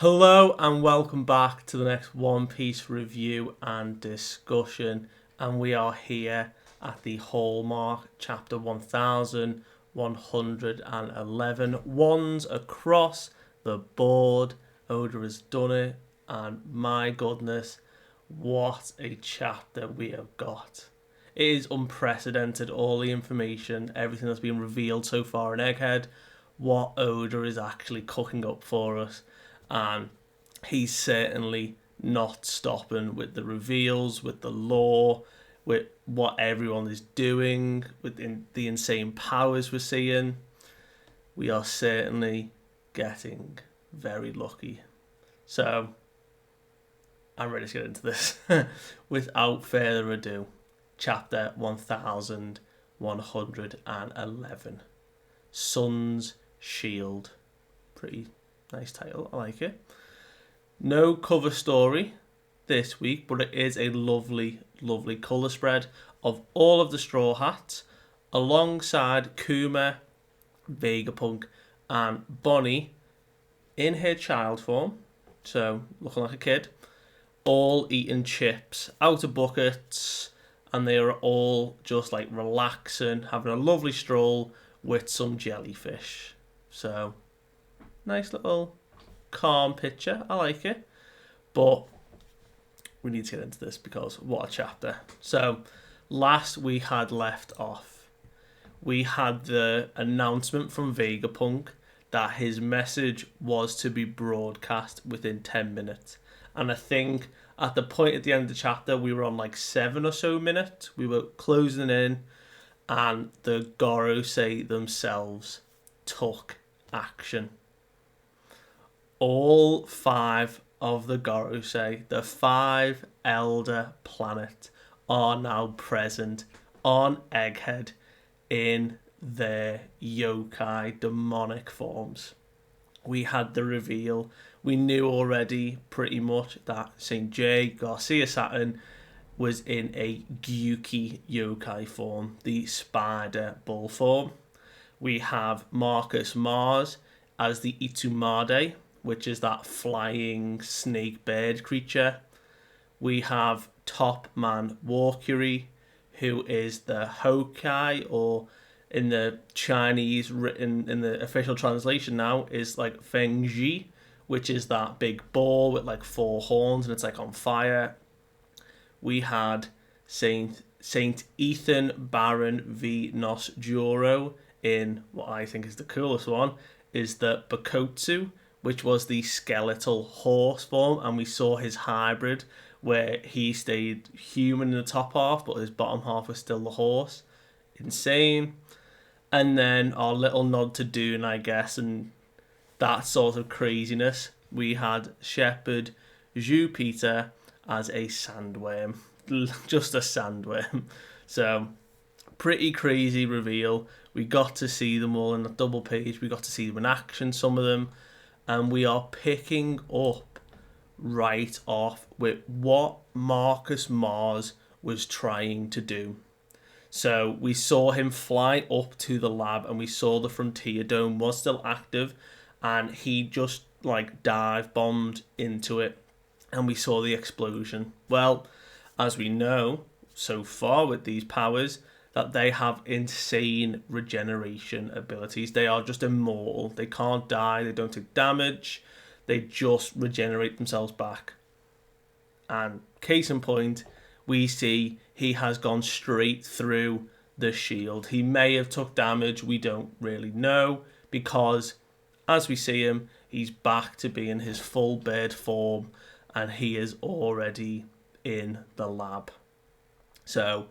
Hello and welcome back to the next One Piece review and discussion, and we are here at the Hallmark chapter 1111. Ones across the board. Oda has done it, and my goodness, what a chapter we have got. It is unprecedented, all the information, everything that's been revealed so far in Egghead, what Oda is actually cooking up for us. And he's certainly not stopping with the reveals, with the lore, with what everyone is doing, with the insane powers we're seeing. We are certainly getting very lucky. So, I'm ready to get into this. Without further ado, chapter 1111 Sun's Shield. Pretty nice title, I like it. No cover story this week, but it is a lovely, lovely colour spread of all of the Straw Hats alongside Kuma, Vegapunk, and Bonnie in her child form, so looking like a kid, all eating chips out of buckets, and they are all just like relaxing, having a lovely stroll with some jellyfish. So, nice little calm picture. I like it. But we need to get into this because what a chapter. So, last we had left off, we had the announcement from Vegapunk that his message was to be broadcast within 10 minutes. And I think at the point at the end of the chapter, we were on like 7 or so minutes. We were closing in, and the Gorosei themselves took action. All 5 of the Gorosei, the 5 Elder Planet, are now present on Egghead in their yokai demonic forms. We had the reveal. We knew already pretty much that St. J. Garcia Saturn was in a Gyuki yokai form, the spider bull form. We have Marcus Mars as the Itsumade, which is that flying snake bird creature. We have Top Man Walkyrie, who is the Hokai, or in the Chinese, written in the official translation now, is like Feng Ji, which is that big ball with like 4 horns and it's like on fire. We had Saint Ethan Baron V Nos Juro in what I think is the coolest one, is the Bakotsu, which was the skeletal horse form, and we saw his hybrid where he stayed human in the top half, but his bottom half was still the horse. Insane. And then our little nod to Dune, I guess, and that sort of craziness. We had Shepherd Jupiter as a sandworm. Just a sandworm. So, pretty crazy reveal. We got to see them all in the double page. We got to see them in action, some of them. And we are picking up right off with what Marcus Mars was trying to do. So we saw him fly up to the lab, and we saw the Frontier Dome was still active, and he just like dive bombed into it, and we saw the explosion. Well, as we know so far with these powers, that they have insane regeneration abilities. They are just immortal. They can't die. They don't take damage. They just regenerate themselves back. And case in point, we see he has gone straight through the shield. He may have took damage. We don't really know, because as we see him, he's back to being his full bird form, and he is already in the lab. So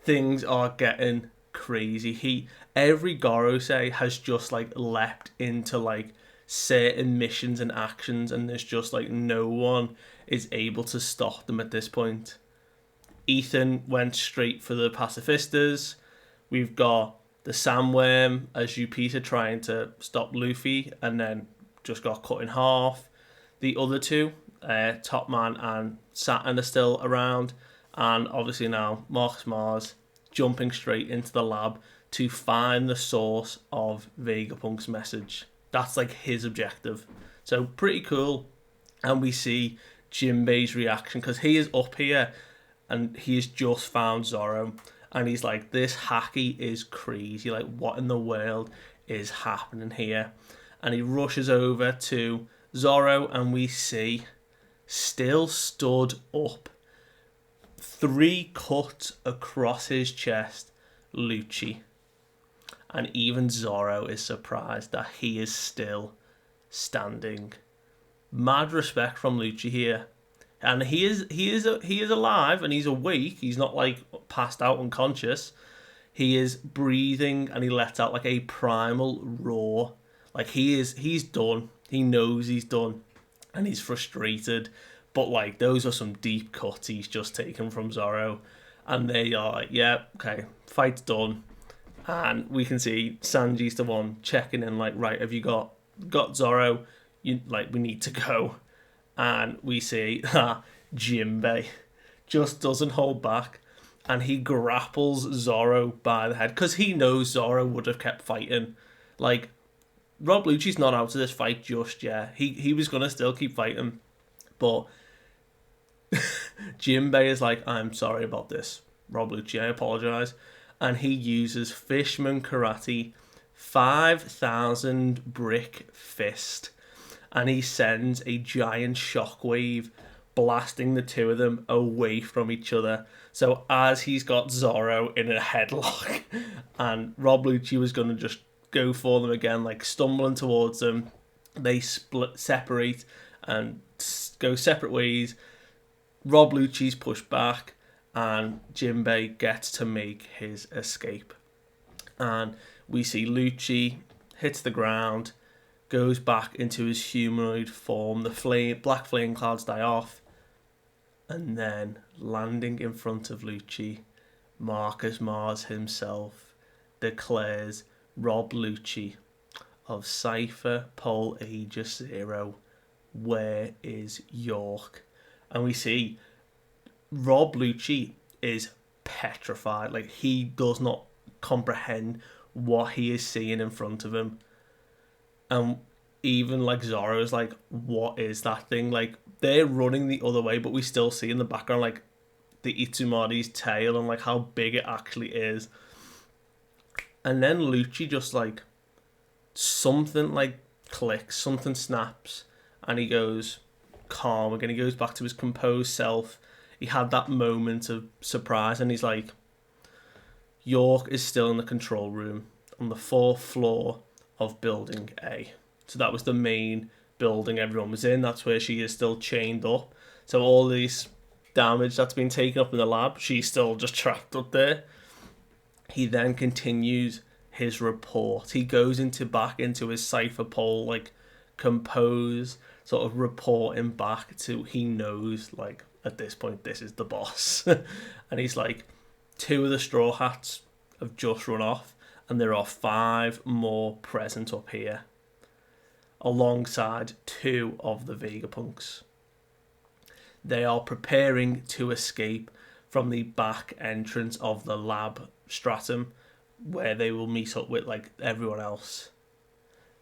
things are getting crazy. Every Gorosei has just like leapt into like certain missions and actions, and there's just like no one is able to stop them at this point. Ethan went straight for the pacifistas. We've got the Sandworm as Jupiter trying to stop Luffy, and then just got cut in half. The other two, Top Man and Saturn, are still around. And obviously now Marcus Mars jumping straight into the lab to find the source of Vegapunk's message. That's like his objective. So pretty cool. And we see Jinbei's reaction, because he is up here and he's just found Zoro, and he's like, this Haki is crazy, like what in the world is happening here? And he rushes over to Zoro, and we see, still stood up, 3 cuts across his chest, Lucci. And even Zoro is surprised that he is still standing. Mad respect from Lucci here. And he is alive and he's awake. He's not like passed out unconscious. He is breathing and he lets out like a primal roar. Like he's done. He knows he's done. And he's frustrated. But like those are some deep cuts he's just taken from Zoro. And they are like, yeah, okay, fight's done. And we can see Sanji's the one checking in, like, right, have you got Zoro? We need to go. And we see Jinbei just doesn't hold back, and he grapples Zoro by the head, because he knows Zoro would have kept fighting. Like, Rob Lucci's not out of this fight just yet. He was going to still keep fighting, but Jinbei is like, I'm sorry about this, Rob Lucci, I apologise. And he uses Fishman Karate 5,000 brick fist, and he sends a giant shockwave blasting the two of them away from each other. So as he's got Zoro in a headlock, and Rob Lucci was going to just go for them again, like stumbling towards them, they separate and go separate ways. Rob Lucci's pushed back, and Jinbei gets to make his escape. And we see Lucci hits the ground, goes back into his humanoid form, the black flame clouds die off, and then, landing in front of Lucci, Marcus Mars himself declares Rob Lucci of Cypher Pole Aegis Zero, where is York? And we see Rob Lucci is petrified. Like, he does not comprehend what he is seeing in front of him. And even like Zoro is like, what is that thing? Like, they're running the other way, but we still see in the background like the Itsumari's tail and like how big it actually is. And then Lucci just like, something like clicks, something snaps, and he goes calm again. He goes back to his composed self. He had that moment of surprise, and he's like, York is still in the control room on the 4th floor of Building A. So that was the main building everyone was in. That's where she is still chained up. So all this damage that's been taken up in the lab, she's still just trapped up there. He then continues his report. He goes back into his cipher pole, like compose, sort of reporting back to, he knows, like, at this point, this is the boss. And he's like, 2 of the Straw Hats have just run off, and there are 5 more present up here, alongside 2 of the Vegapunks. They are preparing to escape from the back entrance of the lab stratum, where they will meet up with like everyone else.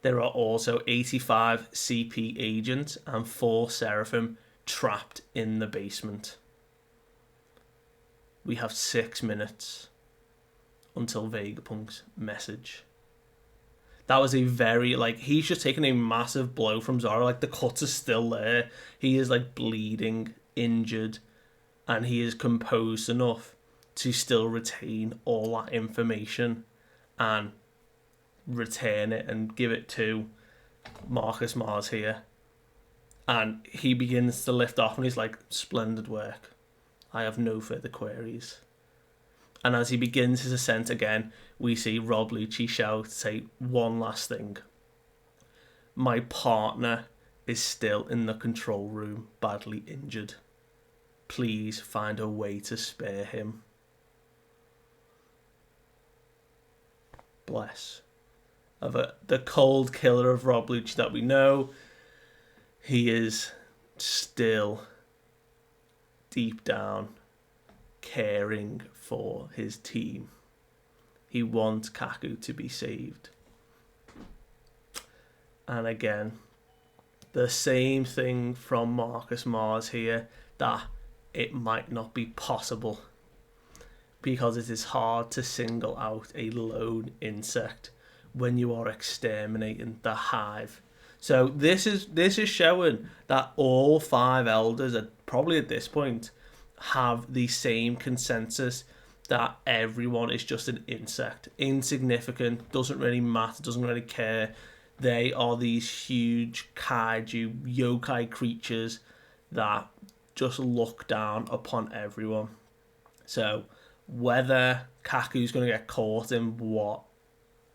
There are also 85 CP agents and 4 Seraphim trapped in the basement. We have 6 minutes until Vegapunk's message. That was a very, like, he's just taken a massive blow from Zoro. Like, the cuts are still there. He is, like, bleeding, injured, and he is composed enough to still retain all that information and return it and give it to Marcus Mars here. And he begins to lift off, and he's like, splendid work. I have no further queries. And as he begins his ascent again, we see Rob Lucci shout, say one last thing. My partner is still in the control room, badly injured. Please find a way to spare him. Bless. The cold killer of Rob Lucci that we know, he is still deep down caring for his team. He wants Kaku to be saved. And again, the same thing from Marcus Mars here, that it might not be possible because it is hard to single out a lone insect when you are exterminating the hive. So this is showing that all 5 elders, are probably at this point, have the same consensus that everyone is just an insect, insignificant, doesn't really matter, doesn't really care. They are these huge kaiju yokai creatures that just look down upon everyone. So whether Kaku's going to get caught in what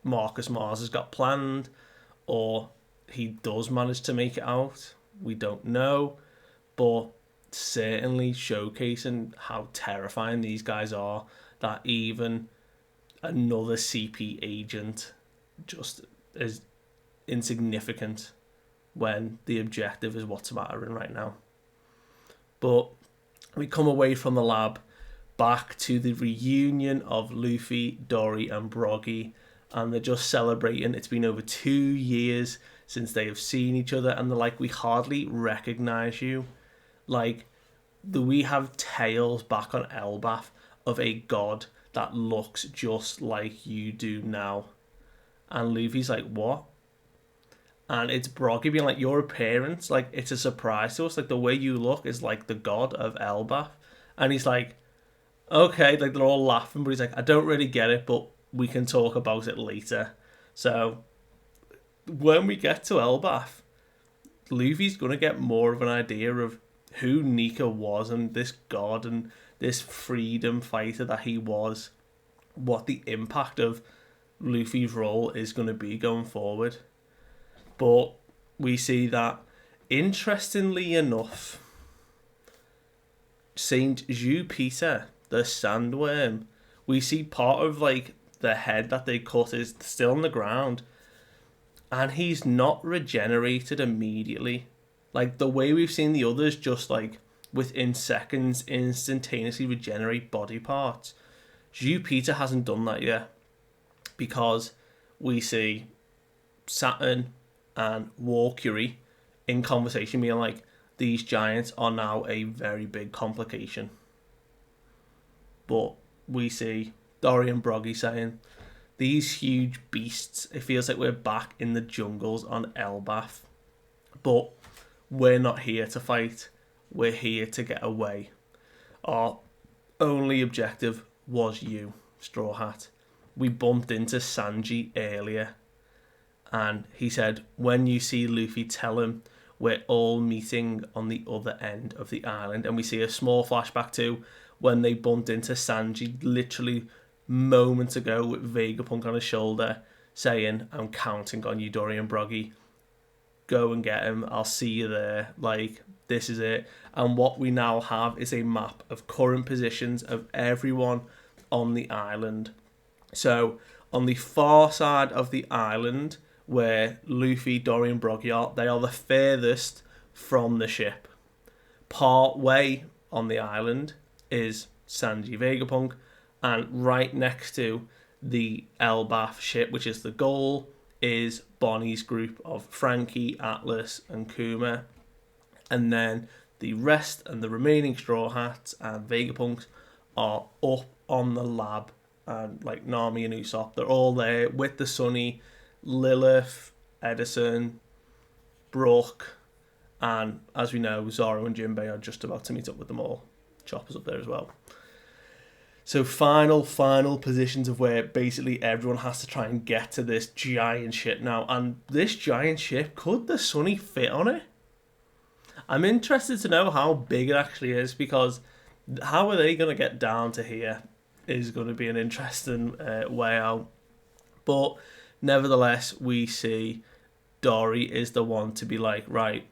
Marcus Mars has got planned, or he does manage to make it out, we don't know. But certainly showcasing how terrifying these guys are, that even another CP agent just is insignificant when the objective is what's mattering right now. But we come away from the lab back to the reunion of Luffy, Dory and Broggy, and they're just celebrating. It's been over 2 years since they have seen each other, and they're like, we hardly recognize you. Like, we have tales back on Elbaf of a god that looks just like you do now. And Luffy's like, what? And it's Broggy being like, your appearance, like, it's a surprise to us. Like, the way you look is like the god of Elbaf. And he's like, okay, like, they're all laughing, but he's like, I don't really get it, but we can talk about it later. So when we get to Elbaf, Luffy's going to get more of an idea of who Nika was and this god and this freedom fighter that he was, what the impact of Luffy's role is going to be going forward. But we see that, interestingly enough, Saint Jupiter, the sandworm, we see part of like the head that they cut is still on the ground, and he's not regenerated immediately. Like the way we've seen the others just like within seconds instantaneously regenerate body parts, Jupiter hasn't done that yet, because we see Saturn and Walkyrie in conversation being like, these giants are now a very big complication. But we see Dory and Broggy saying, these huge beasts, it feels like we're back in the jungles on Elbaf, but we're not here to fight, we're here to get away. Our only objective was you, Straw Hat. We bumped into Sanji earlier, and he said, when you see Luffy, tell him we're all meeting on the other end of the island. And we see a small flashback to when they bumped into Sanji literally moments ago with Vegapunk on his shoulder saying, I'm counting on you, Dory and Broggy. Go and get him. I'll see you there. Like, this is it. And what we now have is a map of current positions of everyone on the island. So on the far side of the island, where Luffy, Dory and Broggy are, they are the furthest from the ship. Part way on the island is Sanji, Vegapunk, and right next to the Elbaf ship, which is the goal, is Bonnie's group of Frankie, Atlas and Kuma. And then the rest and the remaining Straw Hats and Vegapunks are up on the lab, and like Nami and Usopp, they're all there with the Sunny, Lilith, Edison, Brooke, and as we know, Zoro and Jinbei are just about to meet up with them all. Chopper's up there as well. So final positions of where basically everyone has to try and get to this giant ship now. And this giant ship, could the Sunny fit on it? I'm interested to know how big it actually is, because how are they going to get down to here is going to be an interesting way out. But nevertheless, we see Dory is the one to be like, right,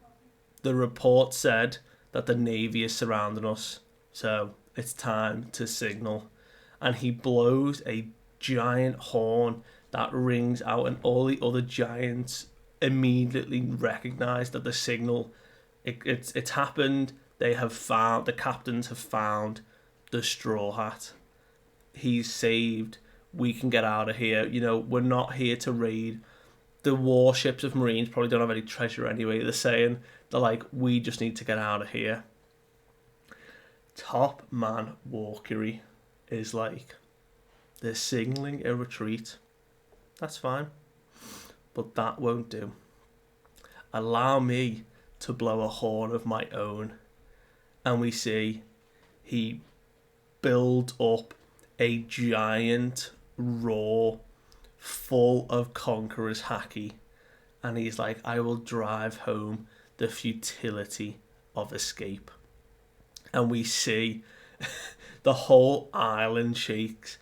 the report said that the Navy is surrounding us, so it's time to signal. And he blows a giant horn that rings out, and all the other giants immediately recognize that the signal, it's happened. The captains have found the Straw Hat. He's saved. We can get out of here. You know, we're not here to raid the warships of Marines probably don't have any treasure anyway. They're like, we just need to get out of here. Top Man Walkery is like, they're signaling a retreat. That's fine. But that won't do. Allow me to blow a horn of my own. And we see he build up a giant roar full of conqueror's haki, and he's like, I will drive home the futility of escape. And we see the whole island shakes,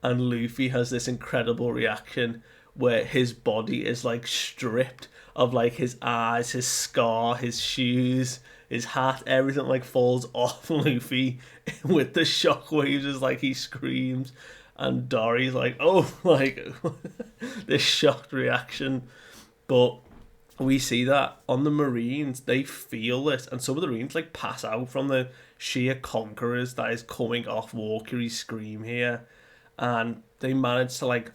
and Luffy has this incredible reaction where his body is like stripped of like his eyes, his scar, his shoes, his hat, everything like falls off Luffy with the shockwaves as like he screams, and Dory's like, oh, like this shocked reaction. But we see that on the Marines, they feel this, and some of the Marines like pass out from the sheer conquerors that is coming off Walkery's scream here, and they manage to like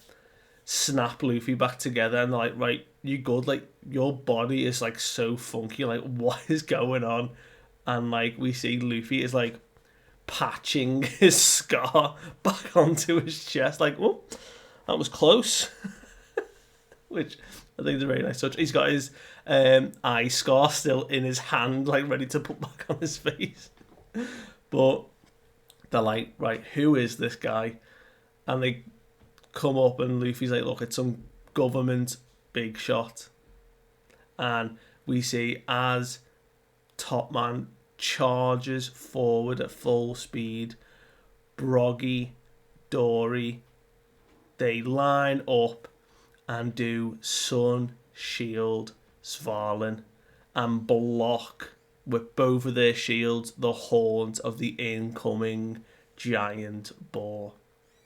snap Luffy back together, and they're like, right, you good? Like, your body is like so funky, like what is going on? And like we see Luffy is like patching his scar back onto his chest, like, oh, that was close. Which I think is a very nice touch. He's got his eye scar still in his hand, like ready to put back on his face. But they're like, right, who is this guy? And they come up, and Luffy's like, look, it's some government big shot. And we see as Top Man charges forward at full speed, Broggy, Dory, they line up and do Sun, Shield, Svarlin, and block with both of their shields the horns of the incoming giant boar.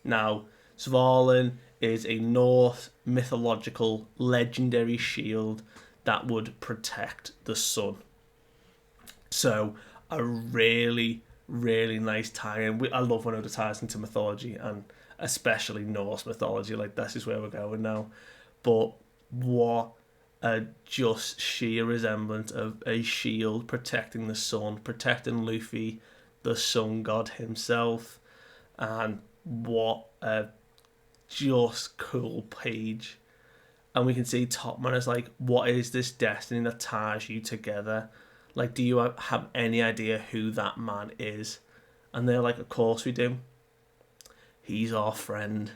Now, Svarlin is a Norse mythological legendary shield that would protect the sun. So a really, really nice tie-in. I love when Oda ties into mythology, and especially Norse mythology. Like, this is where we're going now. But what a just sheer resemblance of a shield protecting the sun, protecting Luffy, the sun god himself. And what a just cool page. And we can see Top Man is like, what is this destiny that ties you together? Like, do you have any idea who that man is? And they're like, of course we do. He's our friend.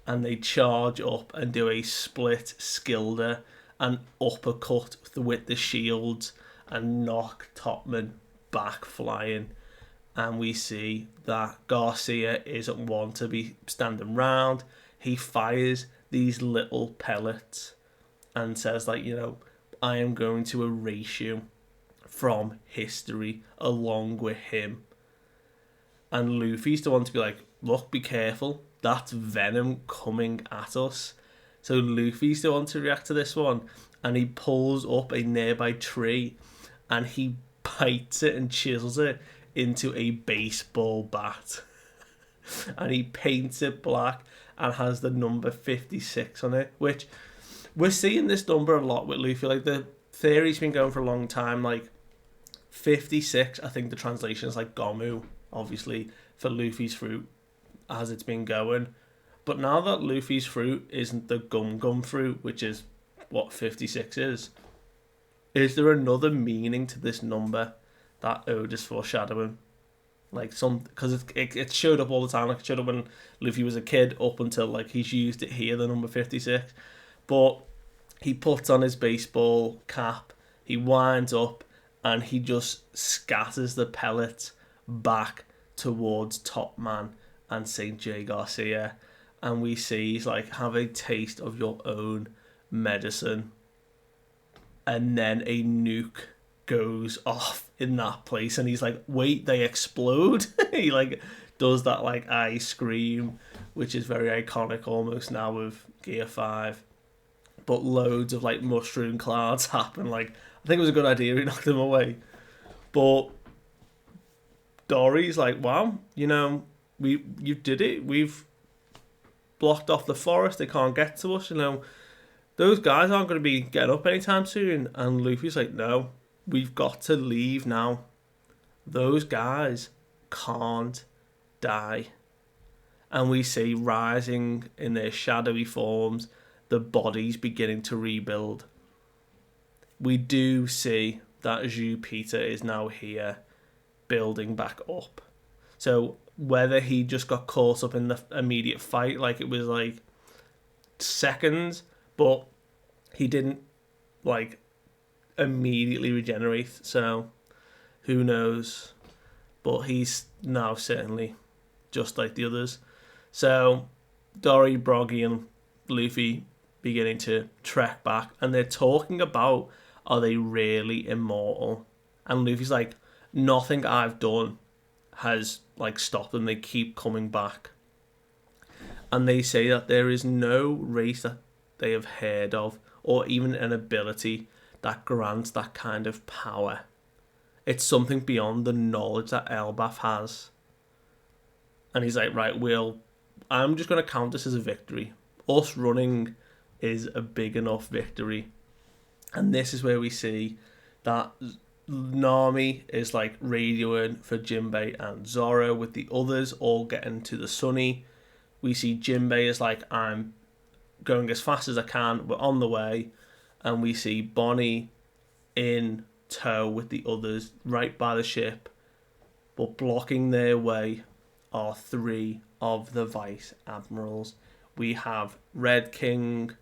And they charge up and do a split skilder and uppercut with the shields and knock Topman back flying. And we see that Garcia isn't one to be standing round. He fires these little pellets and says, like, you know, I am going to erase you from history along with him. And Luffy's the one to be like, look, be careful, that's venom coming at us. So Luffy's the one to react to this one, and he pulls up a nearby tree and he bites it and chisels it into a baseball bat. And he paints it black and has the number 56 on it, which we're seeing this number a lot with Luffy. Like, the theory's been going for a long time, like 56, I think the translation is like Gomu, obviously, for Luffy's fruit as it's been going. But now that Luffy's fruit isn't the gum fruit, which is what 56 is there another meaning to this number that Oda's foreshadowing? Like, some, because it showed up all the time. Like, it showed up when Luffy was a kid, up until like he's used it here, the number 56. But he puts on his baseball cap, he winds up, and he just scatters the pellets back towards Top Man and St. J. Garcia. And we see he's like, have a taste of your own medicine. And then a nuke goes off in that place, and he's like, wait, they explode? He like does that like eye scream, which is very iconic almost now with Gear 5. But loads of like mushroom clouds happen. Like, I think it was a good idea, he knocked them away. But Dory's like, wow, you know, you did it. We've blocked off the forest, they can't get to us, you know. those guys aren't going to be getting up anytime soon. And Luffy's like, no, we've got to leave now. Those guys can't die. And we see rising in their shadowy forms, the bodies beginning to rebuild. We do see that Jupiter is now here, building back up. So whether he just got caught up in the immediate fight, like it was like seconds, but he didn't like immediately regenerate. So who knows? But he's now certainly just like the others. So Dory, Broggy, and Luffy beginning to trek back, and they're talking about, are they really immortal? And Luffy's like, nothing I've done has like stopped them. They keep coming back. And they say that there is no race that they have heard of, or even an ability that grants that kind of power. It's something beyond the knowledge that Elbaf has. And he's like, right, I'm just going to count this as a victory. Us running is a big enough victory. And this is where we see that Nami is like radioing for Jinbei and Zoro, with the others all getting to the Sunny. We see Jinbei is like, I'm going as fast as I can, we're on the way. And we see Bonnie in tow with the others right by the ship. But blocking their way are 3 of the Vice Admirals. We have Red King,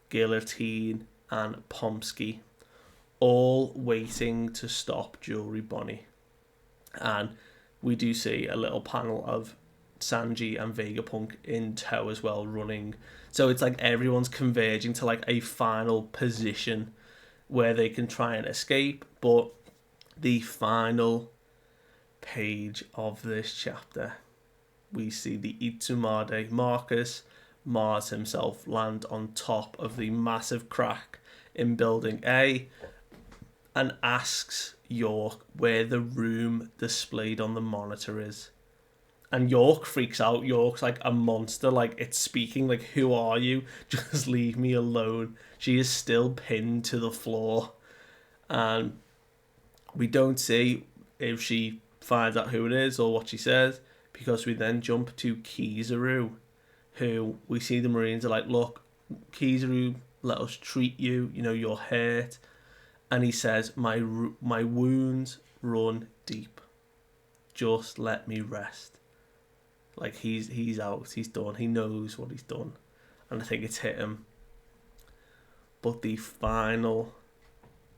Guillotine, and Pomsky, all waiting to stop Jewelry Bonnie. And we do see a little panel of Sanji and Vegapunk in tow as well, running. So it's like everyone's converging to like a final position where they can try and escape. But the final page of this chapter, we see the Itsumade Marcus, Mars himself, land on top of the massive crack in Building A and asks York where the room displayed on the monitor is. And York freaks out. York's like a monster, like it's speaking, like, who are you? Just leave me alone. She is still pinned to the floor. And we don't see if she finds out who it is or what she says, because we then jump to Kizaru, who we see the Marines are like, look, Kizaru, let us treat you, you're hurt. And he says, my wounds run deep. Just let me rest. Like he's out, he's done, he knows what he's done. And I think it's hit him. But the final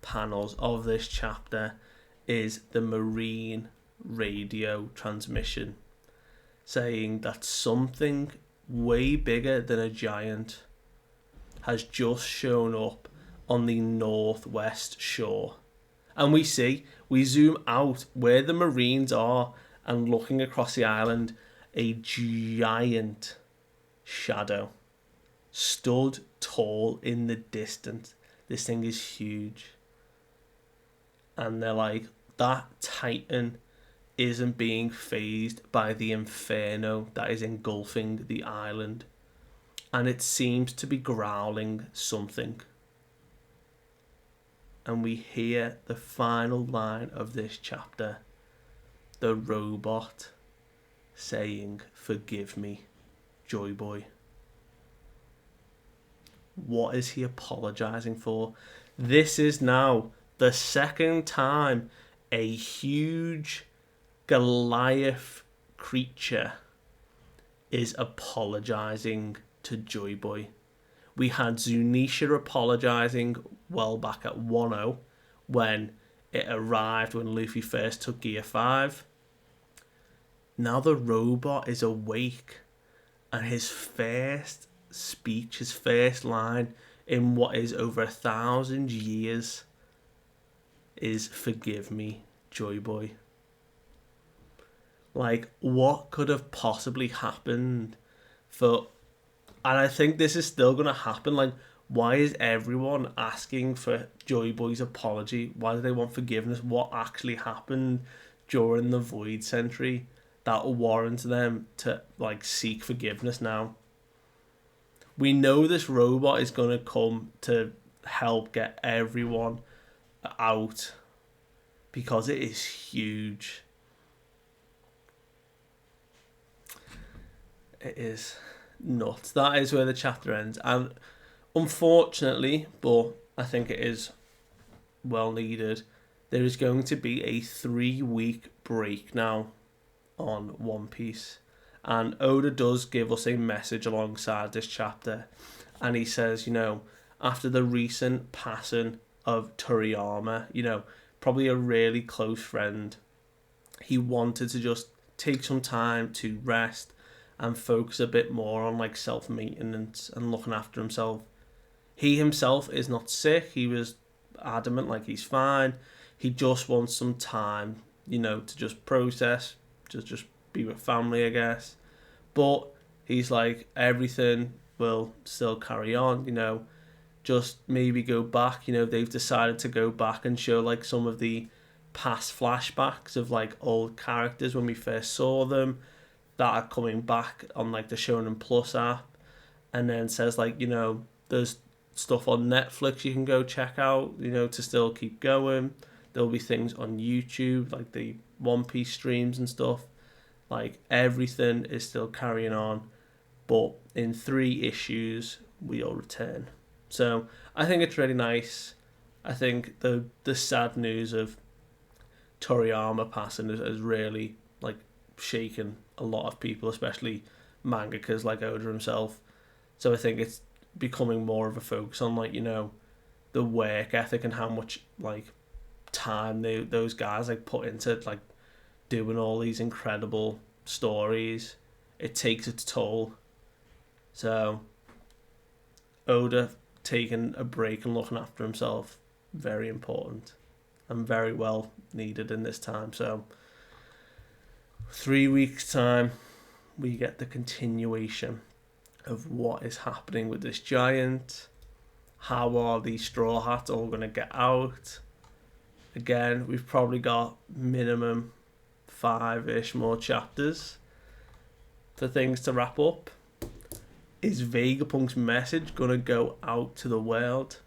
panels of this chapter is the Marine radio transmission saying that something way bigger than a giant has just shown up on the northwest shore. And we zoom out where the Marines are, and looking across the island, a giant shadow stood tall in the distance. This thing is huge. And they're like, that Titan isn't being phased by the inferno that is engulfing the island. And it seems to be growling something. And we hear the final line of this chapter, the robot saying, forgive me, Joy Boy. What is he apologizing for? This is now the second time a huge Goliath creature is apologizing to Joy Boy. We had Zunisha apologizing well back at 1-0 when it arrived, when Luffy first took Gear 5. Now the robot is awake, and his first speech, his first line in what is over 1,000 years is, forgive me, Joy Boy. Like, what could have possibly happened for... And I think this is still going to happen. Like, why is everyone asking for Joy Boy's apology? Why do they want forgiveness? What actually happened during the Void Century that warrants them to, like, seek forgiveness now? We know this robot is going to come to help get everyone out because it is huge. It is nuts. That is where the chapter ends. And unfortunately, but I think it is well needed, there is going to be a 3-week break now on One Piece. And Oda does give us a message alongside this chapter. And he says, after the recent passing of Toriyama, probably a really close friend, he wanted to just take some time to rest and focus a bit more on like self-maintenance and looking after himself. He himself is not sick. He was adamant like he's fine. He just wants some time, to just process, just be with family, I guess. But he's like, everything will still carry on, just maybe go back. They've decided to go back and show like some of the past flashbacks of like old characters when we first saw them that are coming back on like the Shonen Plus app. And then says like, there's stuff on Netflix you can go check out, to still keep going. There'll be things on YouTube, like the One Piece streams and stuff. Like, everything is still carrying on. But in 3 issues, we'll return. So, I think it's really nice. I think the sad news of Toriyama passing has really, like, shaken a lot of people, especially mangakas like Oda himself. So, I think it's becoming more of a focus on, like, the work ethic and how much, like, time those guys like put into like doing all these incredible stories. It takes its toll. So Oda taking a break and looking after himself, very important and very well needed in this time. So 3 weeks time we get the continuation of what is happening with this giant. How are these Straw Hats all going to get out? Again, we've probably got minimum 5-ish more chapters for things to wrap up. Is Vegapunk's message going to go out to the world?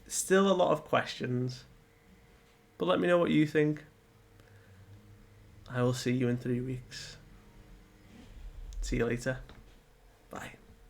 Still a lot of questions. But let me know what you think. I will see you in 3 weeks. See you later.